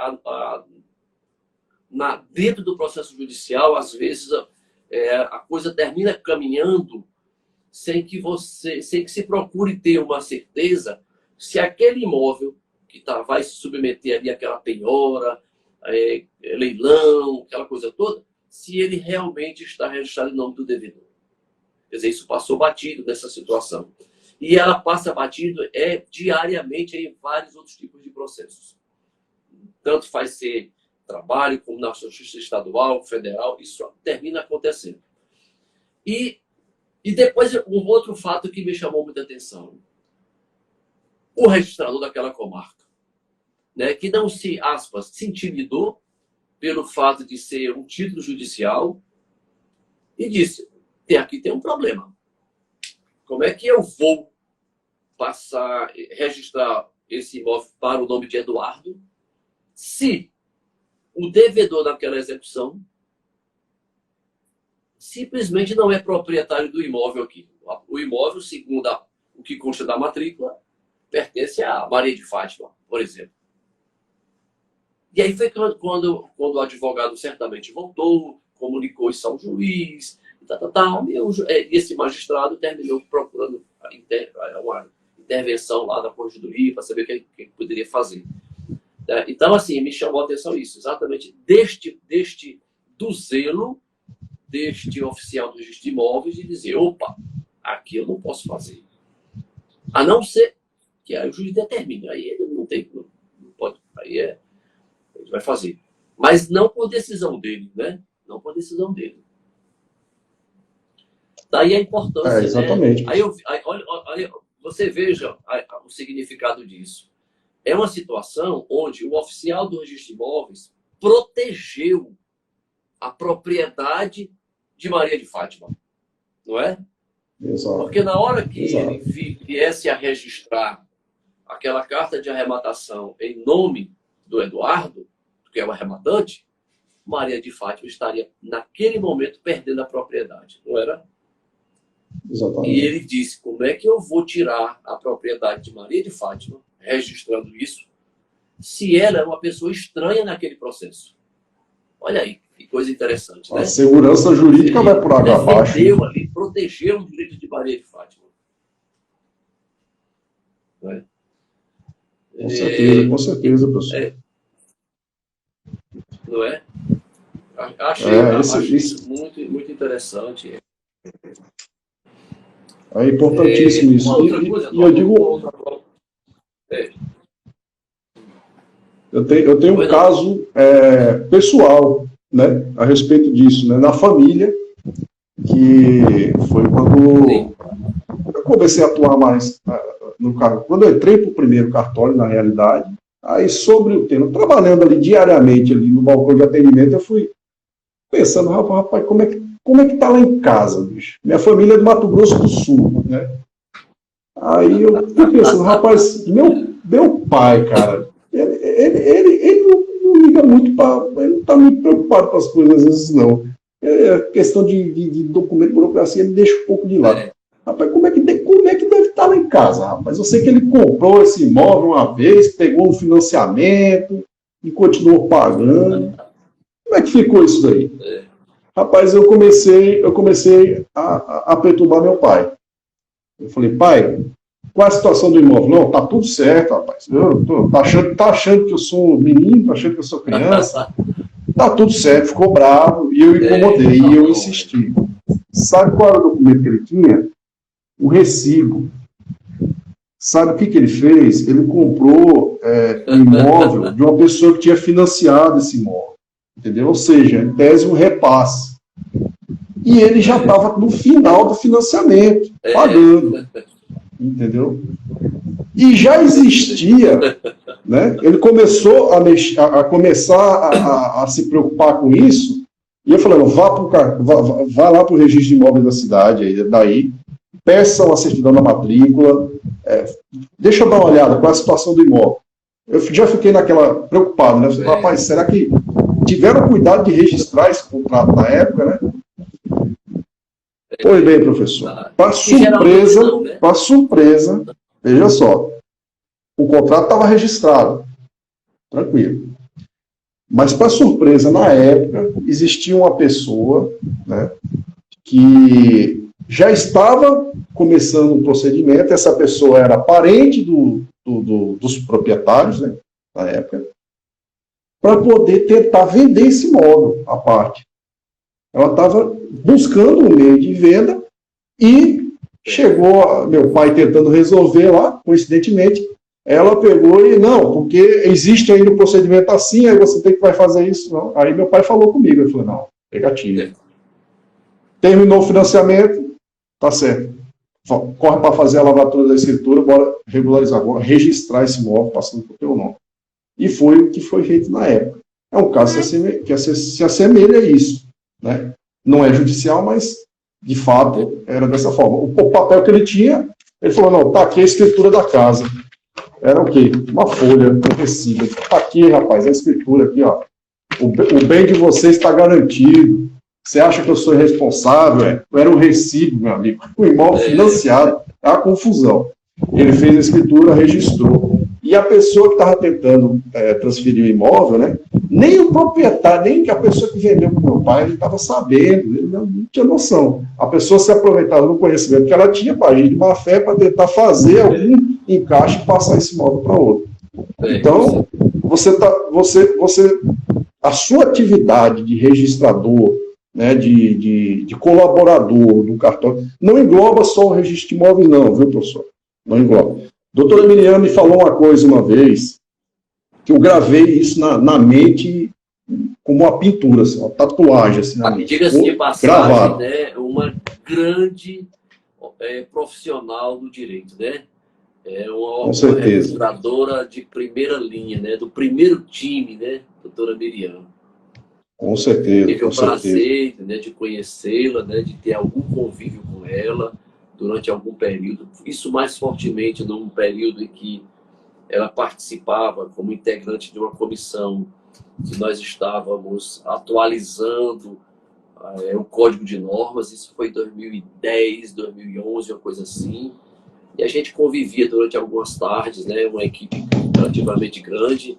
dentro do processo judicial, às vezes, a coisa termina caminhando sem que se procure ter uma certeza se aquele imóvel que vai se submeter ali àquela penhora, leilão, aquela coisa toda, se ele realmente está registrado em nome do devedor. Quer dizer, isso passou batido nessa situação. E ela passa batido diariamente em vários outros tipos de processos. Tanto faz ser trabalho, como na justiça estadual, federal, isso termina acontecendo. E depois, um outro fato que me chamou muita atenção. O registrador daquela comarca, né, que não se, aspas, se intimidou pelo fato de ser um título judicial e disse, aqui tem um problema. Como é que eu vou registrar esse imóvel para o nome de Eduardo se o devedor daquela execução simplesmente não é proprietário do imóvel aqui? O imóvel, segundo o que consta da matrícula, pertence a Maria de Fátima, por exemplo. E aí foi quando o advogado certamente voltou, comunicou isso ao juiz, e esse magistrado terminou procurando uma intervenção lá da corregedoria para saber o que poderia fazer. Então, assim, me chamou a atenção isso, exatamente do zelo deste oficial do registro de imóveis de dizer, opa, aqui eu não posso fazer. A não ser que aí o juiz determine. Aí ele não pode, aí ele vai fazer. Mas não por decisão dele, né? Não por decisão dele. Daí a importância, exatamente. Né? Olha, você veja o significado disso. É uma situação onde o oficial do registro de imóveis protegeu a propriedade de Maria de Fátima, não é? Exato. Porque na hora que ele viesse a registrar aquela carta de arrematação em nome do Eduardo, que é o arrematante, Maria de Fátima estaria, naquele momento, perdendo a propriedade, não era? Exatamente. E ele disse, como é que eu vou tirar a propriedade de Maria de Fátima, registrando isso, se ela é uma pessoa estranha naquele processo? Olha aí, que coisa interessante, né? A segurança jurídica vai por água abaixo. Protegeu o direito de Maria de Fátima. Não é? Com certeza, professor. Não é? Achei isso muito, muito interessante. É importantíssimo isso. E eu digo... Eu tenho um caso pessoal, né, a respeito disso, né, na família, que foi quando eu comecei a atuar mais no cargo. Quando eu entrei para o primeiro cartório, na realidade, aí sobre o tema, trabalhando ali diariamente ali no balcão de atendimento, eu fui pensando, rapaz, como é que tá lá em casa, bicho? Minha família é do Mato Grosso do Sul, né? Aí eu fui pensando, rapaz, meu pai, cara, ele não liga muito ele não está muito preocupado com as coisas, às vezes não. Questão de documento, burocracia, ele deixa um pouco de lado. Rapaz, como é que deve estar lá em casa, rapaz? Eu sei que ele comprou esse imóvel uma vez, pegou um financiamento e continuou pagando. Como é que ficou isso daí? Rapaz, eu comecei a perturbar meu pai. Eu falei, pai, qual é a situação do imóvel? Não, tá tudo certo, rapaz. Tá achando que eu sou menino, tá achando que eu sou criança. Tá tudo certo, ficou bravo, e eu incomodei, e eu insisti. Sabe qual era o documento que ele tinha? O recibo. Sabe o que ele fez? Ele comprou um imóvel de uma pessoa que tinha financiado esse imóvel. Entendeu? Ou seja, em tese, um repasse. E ele já estava no final do financiamento, pagando. Entendeu? E já existia né? Ele começou a se preocupar com isso, e eu falei, vá lá para o registro de imóveis da cidade, daí, peça uma certidão da matrícula, deixa eu dar uma olhada qual é a situação do imóvel. Eu já fiquei preocupado, né? Falei, rapaz, será que tiveram cuidado de registrar esse contrato na época, né? Pois bem, professor. Para surpresa, veja só, o contrato estava registrado, tranquilo. Mas, para surpresa, na época, existia uma pessoa, né, que já estava começando um procedimento, essa pessoa era parente dos proprietários, né, na época, para poder tentar vender esse imóvel à parte. Ela estava buscando um meio de venda e chegou meu pai tentando resolver lá, coincidentemente, ela pegou e, não, porque existe ainda um procedimento assim, aí você vai fazer isso, não. Aí meu pai falou comigo, eu falei, não, negativo. Terminou o financiamento, tá certo. Corre para fazer a lavatura da escritura, bora regularizar agora, registrar esse imóvel passando por teu nome. E foi o que foi feito na época. É um caso que se assemelha a isso, né? Não é judicial, mas, de fato, era dessa forma. O papel que ele tinha, ele falou, não, tá aqui a escritura da casa. Era o quê? Uma folha, um recibo. Tá aqui, rapaz, a escritura aqui, ó. O bem de vocês está garantido. Você acha que eu sou irresponsável? Era um recibo, meu amigo. O imóvel financiado. É uma confusão. Ele fez a escritura, registrou. E a pessoa que estava tentando transferir o imóvel, né? Nem o proprietário, nem a pessoa que vendeu para o meu pai, ele estava sabendo, ele não tinha noção. A pessoa se aproveitava do conhecimento que ela tinha para agir de má fé para tentar fazer algum encaixe e passar esse imóvel para outro. Então, a sua atividade de registrador, né, de colaborador do cartório, não engloba só o registro de imóveis, não, viu, professor? Não engloba. Doutora Miriam me falou uma coisa uma vez, que eu gravei isso na mente como uma pintura, assim, uma tatuagem. Assim, diga-se de passagem, né, uma grande profissional do direito, né? É uma registradora de primeira linha, né? Do primeiro time, né? Doutora Miriam. Com certeza. Tive o prazer, né, de conhecê-la, né, de ter algum convívio com ela durante algum período. Isso mais fortemente num período em que ela participava como integrante de uma comissão que nós estávamos atualizando o Código de Normas. Isso foi em 2010, 2011, uma coisa assim. E a gente convivia durante algumas tardes, né, uma equipe relativamente grande,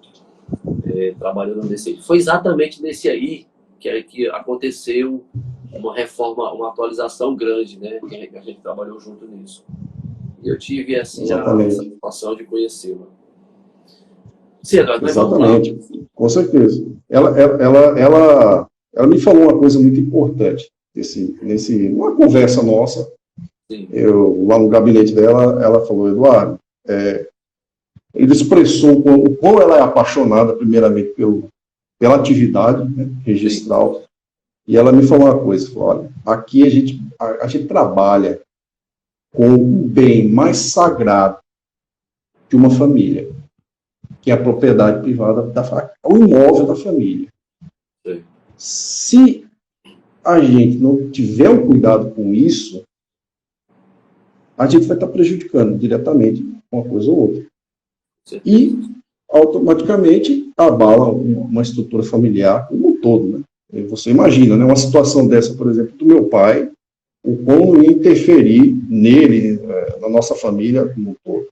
trabalhando nesse. Foi exatamente nesse aí que aconteceu uma reforma, uma atualização grande, né, que a gente trabalhou junto nisso. E eu tive assim, a satisfação de conhecê-la. Sim, Eduardo, exatamente, com certeza. Ela me falou uma coisa muito importante numa conversa nossa. Lá no gabinete dela, ela falou, Eduardo, ele expressou o quão ela é apaixonada, primeiramente, pela atividade, né, registral. Sim. E ela me falou uma coisa, falou, olha, aqui a gente trabalha com o bem mais sagrado de uma família, que é a propriedade privada, o imóvel da família. Sim. Se a gente não tiver um cuidado com isso, a gente vai estar prejudicando diretamente uma coisa ou outra. Sim. E, automaticamente, abala uma estrutura familiar como um todo, né? Você imagina, né, uma situação dessa, por exemplo, do meu pai, o como ia interferir nele, na nossa família como um todo.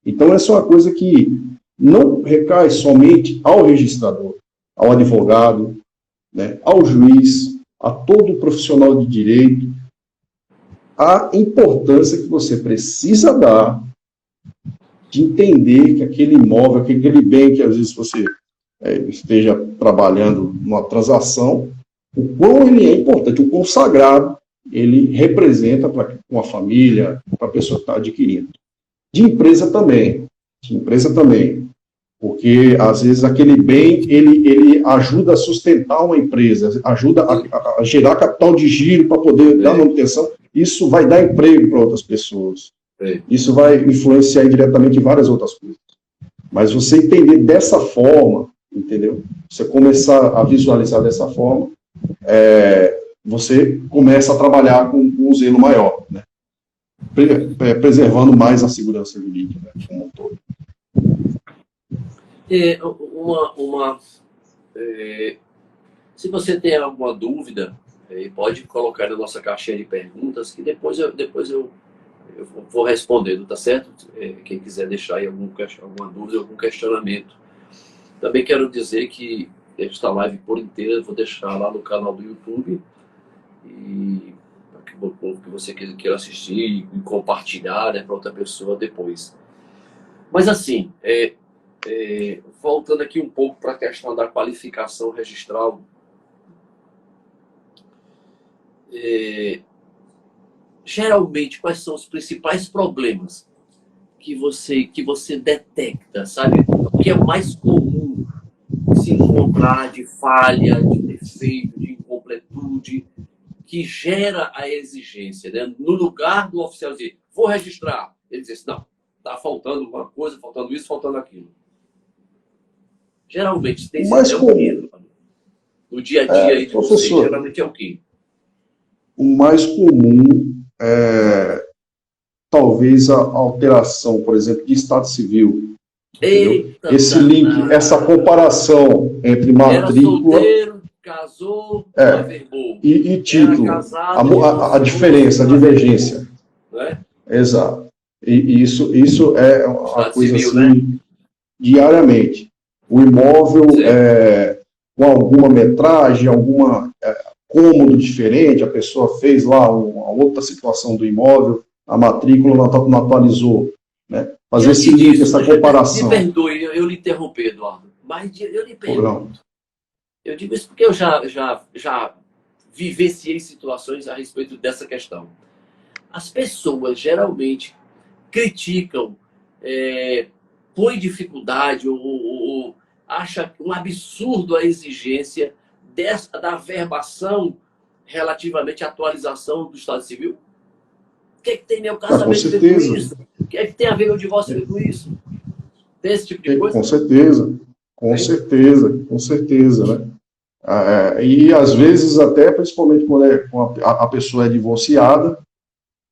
Então, essa é uma coisa que não recai somente ao registrador, ao advogado, né, ao juiz, a todo profissional de direito, a importância que você precisa dar de entender que aquele imóvel, aquele bem que às vezes você esteja trabalhando numa transação, o quão ele é importante, o quão sagrado ele representa para uma família, para a pessoa que está adquirindo. De empresa também, porque às vezes aquele bem ele ajuda a sustentar uma empresa, ajuda a gerar capital de giro para poder dar manutenção. Isso vai dar emprego para outras pessoas. Isso vai influenciar indiretamente em várias outras coisas. Mas você entender dessa forma, entendeu? Você começar a visualizar dessa forma, você começa a trabalhar com um zelo maior, né? Preservando mais a segurança jurídica, né, como um todo. Se você tem alguma dúvida, pode colocar na nossa caixinha de perguntas, que depois eu vou respondendo, tá certo? Quem quiser deixar aí alguma dúvida, algum questionamento. Também quero dizer que esta live por inteira eu vou deixar lá no canal do YouTube, e que você queira assistir e compartilhar, né, para outra pessoa depois. Mas assim, voltando aqui um pouco para a questão da qualificação registral, geralmente, quais são os principais problemas que você detecta, sabe? O que é mais comum se encontrar de falha, de defeito, de incompletude, que gera a exigência, né? No lugar do oficial dizer, vou registrar, ele diz assim, não, está faltando uma coisa, faltando isso, faltando aquilo. Geralmente, tem mais comum no dia a dia aí de vocês, geralmente é o quê? O mais comum talvez a alteração, por exemplo, de estado civil. Eita, esse link, essa comparação entre matrícula... Era solteiro, casou, averbou. E título, casado, a diferença, a divergência. Né? Exato. E isso é uma coisa civil, assim, né? Diariamente. O imóvel com alguma metragem, alguma cômodo diferente, a pessoa fez lá uma outra situação do imóvel, a matrícula não atualizou, né? Fazer esse link, essa comparação. Me perdoe, eu lhe interrompi, Eduardo, mas eu lhe pergunto. Eu digo isso porque eu já vivenciei situações a respeito dessa questão. As pessoas geralmente criticam, põem dificuldade ou acham um absurdo a exigência da verbação relativamente à atualização do Estado Civil. O que é que tem meu casamento a ver com isso? O que é que tem a ver meu divórcio com isso? Tem esse tipo de coisa? Com certeza, né? E às vezes até, principalmente quando a pessoa é divorciada,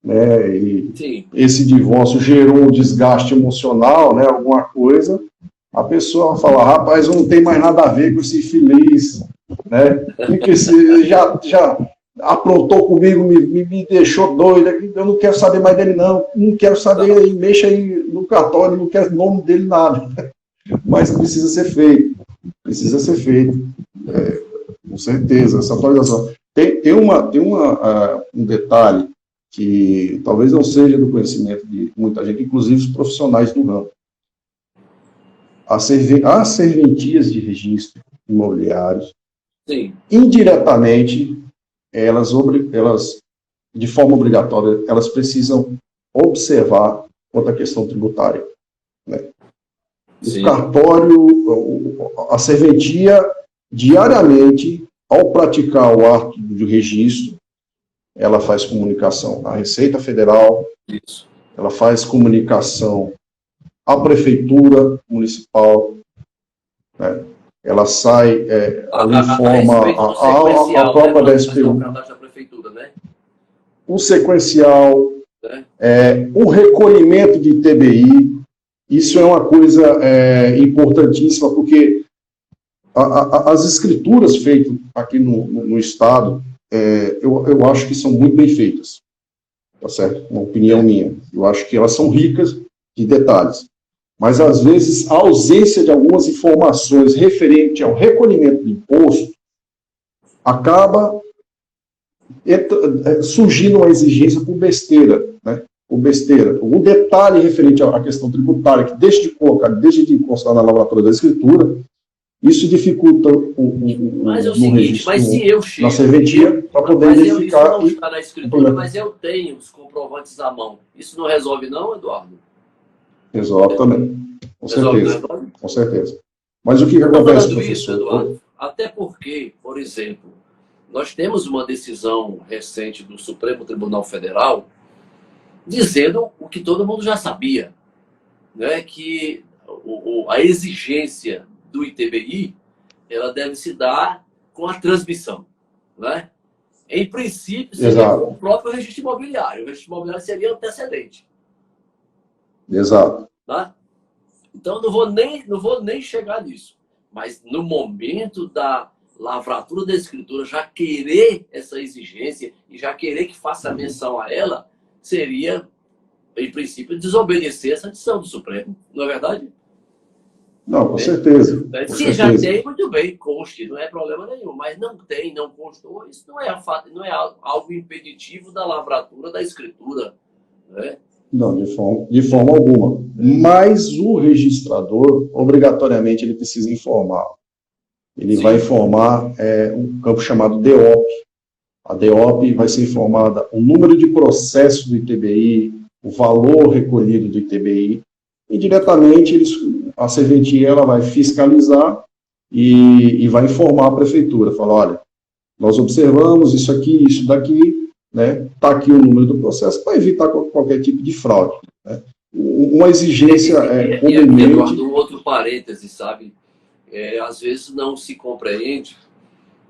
né? E esse divórcio gerou um desgaste emocional, né? Alguma coisa, a pessoa fala, rapaz, não tem mais nada a ver com esse infeliz, né? Porque você já aprontou comigo, me deixou doido, eu não quero saber mais dele não saber, mexa aí no cartório, não quero nome dele, nada. Mas precisa ser feito, com certeza, essa atualização. Tem um detalhe que talvez não seja do conhecimento de muita gente, inclusive os profissionais do ramo. As serventias de registro imobiliários, indiretamente, elas, de forma obrigatória, elas precisam observar quanto à questão tributária, né? O cartório, a serventia, diariamente, ao praticar o ato de registro, ela faz comunicação à Receita Federal, ela faz comunicação à Prefeitura Municipal, né? Ela sai, ela informa a própria da SPU. O sequencial, o recolhimento de TBI, isso é uma coisa importantíssima, porque as escrituras feitas aqui no Estado, eu acho que são muito bem feitas, tá certo? Uma opinião minha. Eu acho que elas são ricas de detalhes. Mas, às vezes, a ausência de algumas informações referente ao recolhimento de imposto acaba surgindo uma exigência por besteira, né? Por besteira. Um detalhe referente à questão tributária, que deixa de constar na lavatura da escritura, isso dificulta mas é o seguinte, mas se eu chego, na serventia para poder verificar. Isso não está na escritura, mas eu tenho os comprovantes à mão. Isso não resolve, não, Eduardo? Resolve também, com certeza. Mas o que acontece, professor? Isso, Eduardo, até porque, por exemplo, nós temos uma decisão recente do Supremo Tribunal Federal dizendo o que todo mundo já sabia, né? Que a exigência do ITBI, ela deve se dar com a transmissão, né? Em princípio, seria com o próprio registro imobiliário. O registro imobiliário seria antecedente. Exato. Tá? Então, não vou nem chegar nisso. Mas no momento da lavratura da escritura, já querer essa exigência e já querer que faça menção a ela, seria, em princípio, desobedecer essa decisão do Supremo. Não é verdade? Não, com certeza. Se já tem, muito bem, conste, não é problema nenhum. Mas não tem, não constou, isso não é algo impeditivo da lavratura da escritura. Né? Não, de forma alguma. Mas o registrador, obrigatoriamente, ele precisa informar. Ele vai informar um campo chamado DEOP. A DEOP vai ser informada o número de processos do ITBI, o valor recolhido do ITBI, e diretamente a serventia ela vai fiscalizar e vai informar a prefeitura. Fala, olha, nós observamos isso aqui, isso daqui, né? Está aqui o número do processo para evitar qualquer tipo de fraude. Né? Uma exigência comumente... Eduardo, um outro parêntese, sabe? Às vezes não se compreende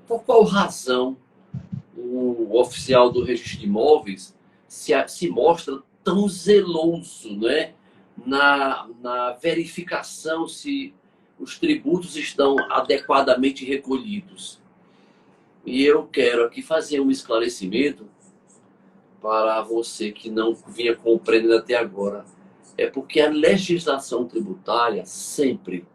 por qual razão o oficial do registro de imóveis se mostra tão zeloso, né? na verificação se os tributos estão adequadamente recolhidos. E eu quero aqui fazer um esclarecimento para você que não vinha compreendendo até agora. É porque a legislação tributária sempre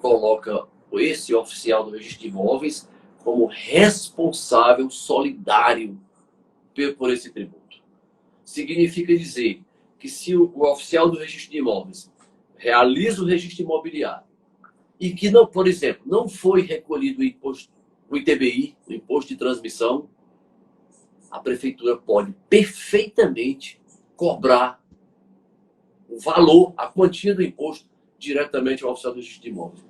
coloca esse oficial do registro de imóveis como responsável solidário por esse tributo. Significa dizer que se o oficial do registro de imóveis realiza o registro imobiliário e que, não, por exemplo, não foi recolhido o ITBI, o imposto de transmissão, a prefeitura pode perfeitamente cobrar o valor, a quantia do imposto diretamente ao oficial do registro de imóveis,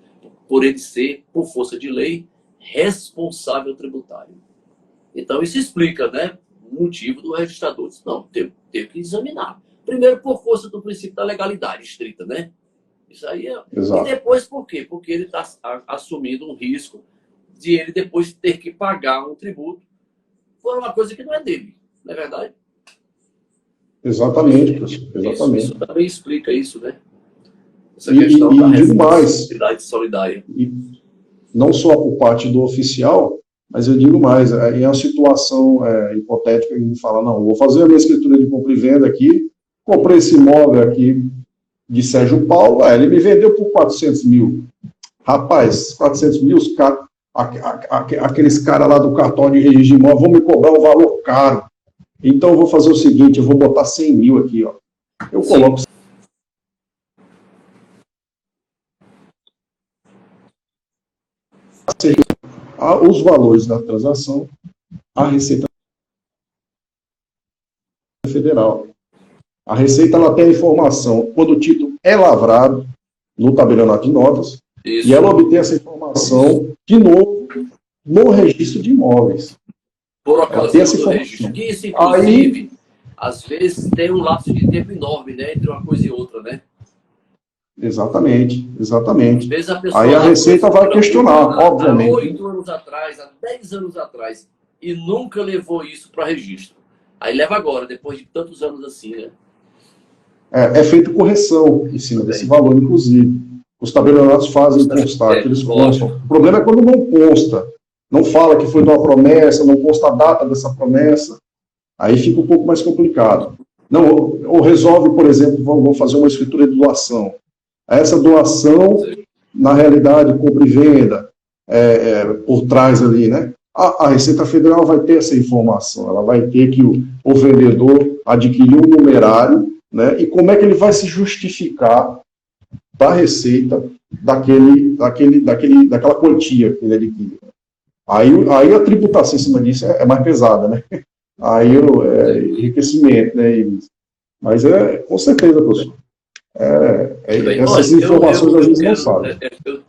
por ele ser, por força de lei, responsável tributário. Então, isso explica, né, o motivo do registrador. Não, teve que examinar. Primeiro, por força do princípio da legalidade estrita, né? Isso aí é... Exato. E depois, por quê? Porque ele está assumindo um risco de ele depois ter que pagar um tributo por uma coisa que não é dele. Não é verdade? Exatamente, professor. Exatamente. Isso também explica isso, né? Essa questão da responsabilidade solidária. E não só por parte do oficial, mas eu digo mais, em uma situação hipotética, ele fala, não, vou fazer a minha escritura de compra e venda aqui, comprei esse imóvel aqui de Sérgio Paulo, ele me vendeu por 400 mil. Rapaz, 400 mil, aqueles caras lá do cartão de registro de imóvel vão me cobrar um valor caro. Então eu vou fazer o seguinte, eu vou botar 100 mil aqui, ó. Eu coloco os valores da transação à Receita Federal. A Receita ela tem a informação quando o título é lavrado no tabelionato de notas. Isso. E ela obtém essa informação de novo no registro de imóveis. Por ocasião do registro. Que isso, inclusive, às vezes tem um lapso de tempo enorme, né, entre uma coisa e outra, né? Exatamente, exatamente. Às vezes aí a Receita vai questionar, obviamente. Há 8 anos atrás, há 10 anos atrás, e nunca levou isso para registro. Aí leva agora, depois de tantos anos assim, né? É feito correção em cima desse valor, inclusive. Os tabelionatos fazem constar, que eles constam. O problema é quando não consta. Não fala que foi de uma promessa, não consta a data dessa promessa. Aí fica um pouco mais complicado. Não, ou resolve, por exemplo, vamos fazer uma escritura de doação. Essa doação, na realidade, compra e venda, por trás ali, né? A Receita Federal vai ter essa informação. Ela vai ter que o vendedor adquiriu um numerário, né? E como é que ele vai se justificar da receita daquela quantia que ele adquiriu. Aí a tributação em cima disso é mais pesada, né? Aí enriquecimento, né? Mas com certeza, professor. Essas informações a gente não sabe.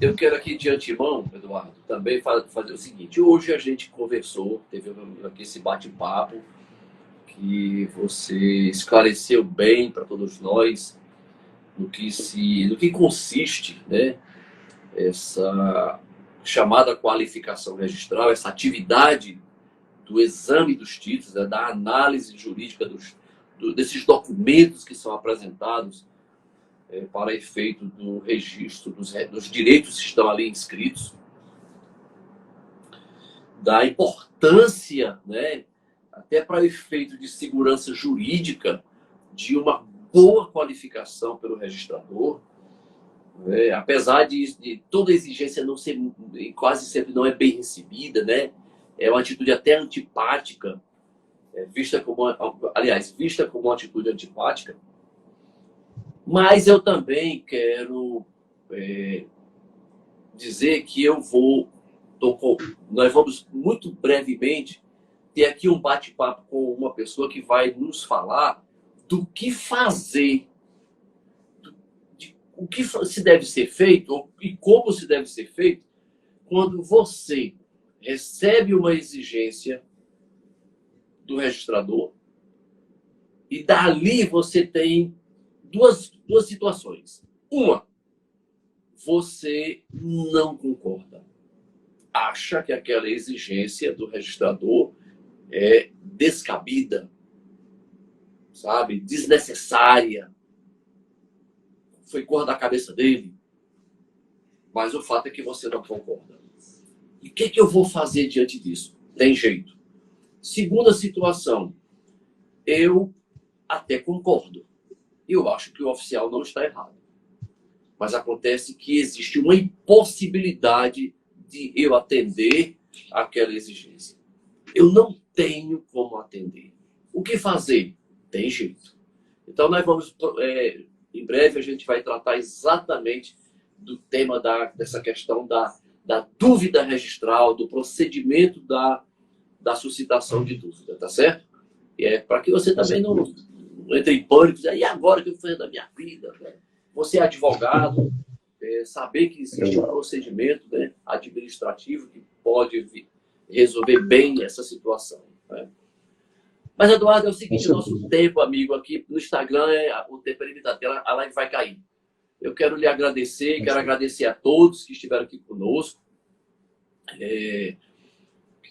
Eu quero aqui de antemão, Eduardo, também fazer o seguinte. Hoje a gente conversou, teve aqui esse bate-papo, que você esclareceu bem para todos nós no que consiste, né, essa chamada qualificação registral, essa atividade do exame dos títulos, né, da análise jurídica desses documentos que são apresentados para efeito do registro dos direitos que estão ali inscritos, da importância, né, até para efeito de segurança jurídica, de uma boa qualificação pelo registrador, apesar de toda exigência não ser, quase sempre não é bem recebida, né? É uma atitude até antipática, vista como uma atitude antipática. Mas eu também quero dizer que nós vamos muito brevemente ter aqui um bate-papo com uma pessoa que vai nos falar do que fazer, o que se deve ser feito e como se deve ser feito quando você recebe uma exigência do registrador e dali você tem duas situações. Uma, você não concorda. Acha que aquela exigência do registrador é descabida, sabe? Desnecessária. Foi cor da cabeça dele. Mas o fato é que você não concorda. E o que eu vou fazer diante disso? Tem jeito. Segunda situação, eu até concordo. Eu acho que o oficial não está errado. Mas acontece que existe uma impossibilidade de eu atender aquela exigência. Eu não tenho como atender. O que fazer? Tem jeito. Então, nós vamos... em breve, a gente vai tratar exatamente do tema dessa questão da dúvida registral, do procedimento da suscitação de dúvida, tá certo? E para que você também não entre em pânico, e agora que eu vou fazer da minha vida? Né? Você é advogado, saber que existe um procedimento, né, administrativo que pode resolver bem essa situação. Né? Mas, Eduardo, é o seguinte, o nosso tempo, amigo, aqui no Instagram, o tempo é limitado, a live vai cair. Eu quero lhe agradecer, quero agradecer a todos que estiveram aqui conosco.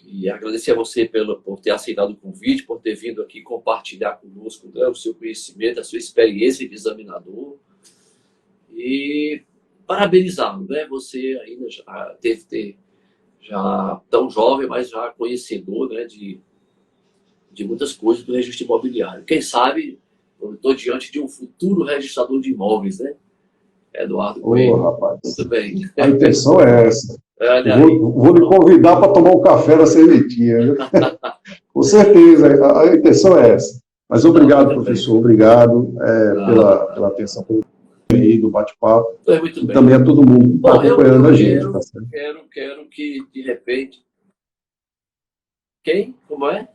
E agradecer a você por ter aceitado o convite, por ter vindo aqui compartilhar conosco, né, o seu conhecimento, a sua experiência de examinador. E parabenizá-lo, né? Você ainda já tão jovem, mas já conhecedor, né, de muitas coisas do registro imobiliário. Quem sabe eu estou diante de um futuro registrador de imóveis, né? Eduardo Coelho. Rapaz. Muito bem. A intenção é essa. Vou lhe convidar para tomar um café na cervetinha. Com certeza, a intenção é essa. Mas obrigado, professor. Obrigado pela atenção aí do bate-papo. Muito bem. Também a todo mundo que está acompanhando a gente. Tá certo? Quero que, de repente... Quem? Como é?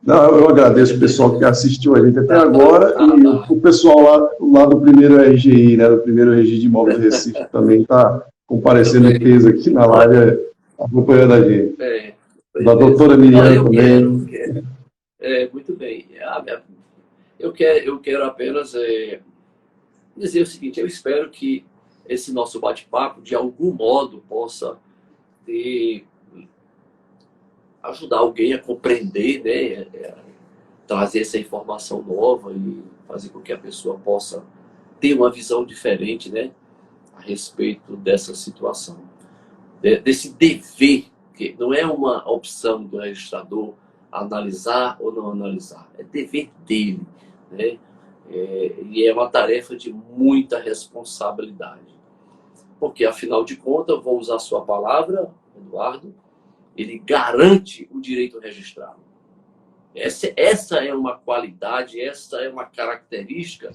Não, eu agradeço o pessoal que assistiu a gente até agora e o pessoal lá do primeiro RGI, né, do primeiro Registro de Imóveis do Recife, também está comparecendo em peso aqui na live, acompanhando a gente. Da doutora Miriam também. Muito bem. Eu quero apenas dizer o seguinte, eu espero que esse nosso bate-papo, de algum modo, possa ajudar alguém a compreender, né, trazer essa informação nova e fazer com que a pessoa possa ter uma visão diferente, né, a respeito dessa situação, desse dever, que não é uma opção do registrador analisar ou não analisar, é dever dele, né, e é uma tarefa de muita responsabilidade, porque afinal de contas, vou usar a sua palavra, Eduardo, ele garante o direito registrado. Essa é uma qualidade, essa é uma característica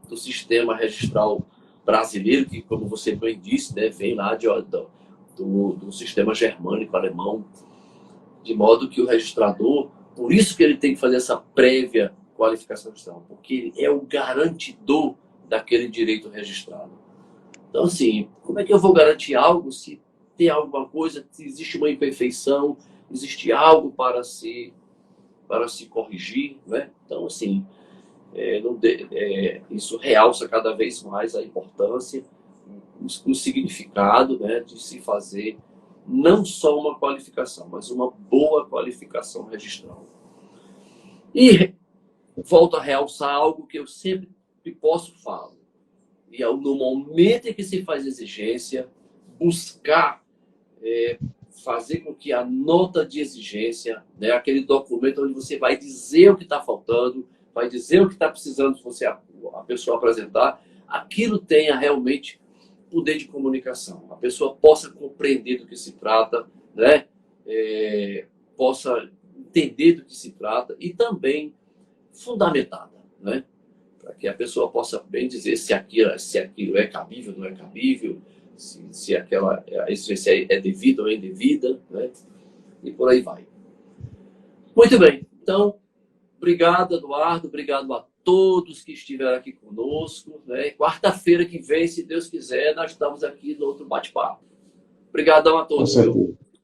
do sistema registral brasileiro, que, como você bem disse, né, vem lá do sistema germânico alemão, de modo que o registrador, por isso que ele tem que fazer essa prévia qualificação registral, porque ele é o garantidor daquele direito registrado. Então, assim, como é que eu vou garantir algo se tem alguma coisa, se existe uma imperfeição, existe algo para se corrigir, né? Então, assim, isso realça cada vez mais a importância, o significado, né, de se fazer não só uma qualificação, mas uma boa qualificação registral. E volto a realçar algo que eu sempre que posso falar. E no momento em que se faz exigência, buscar fazer com que a nota de exigência, né, aquele documento onde você vai dizer o que está faltando, vai dizer o que está precisando a pessoa apresentar, aquilo tenha realmente poder de comunicação. A pessoa possa compreender do que se trata, né, possa entender do que se trata e também fundamentada, né, para que a pessoa possa bem dizer se aquilo é cabível, não é cabível, se aquela exigência é devida ou é indevida, né? E por aí vai. Muito bem. Então, obrigado, Eduardo. Obrigado a todos que estiveram aqui conosco, né? Quarta-feira que vem, se Deus quiser, nós estamos aqui no outro bate-papo. Obrigadão a Com todos. certeza.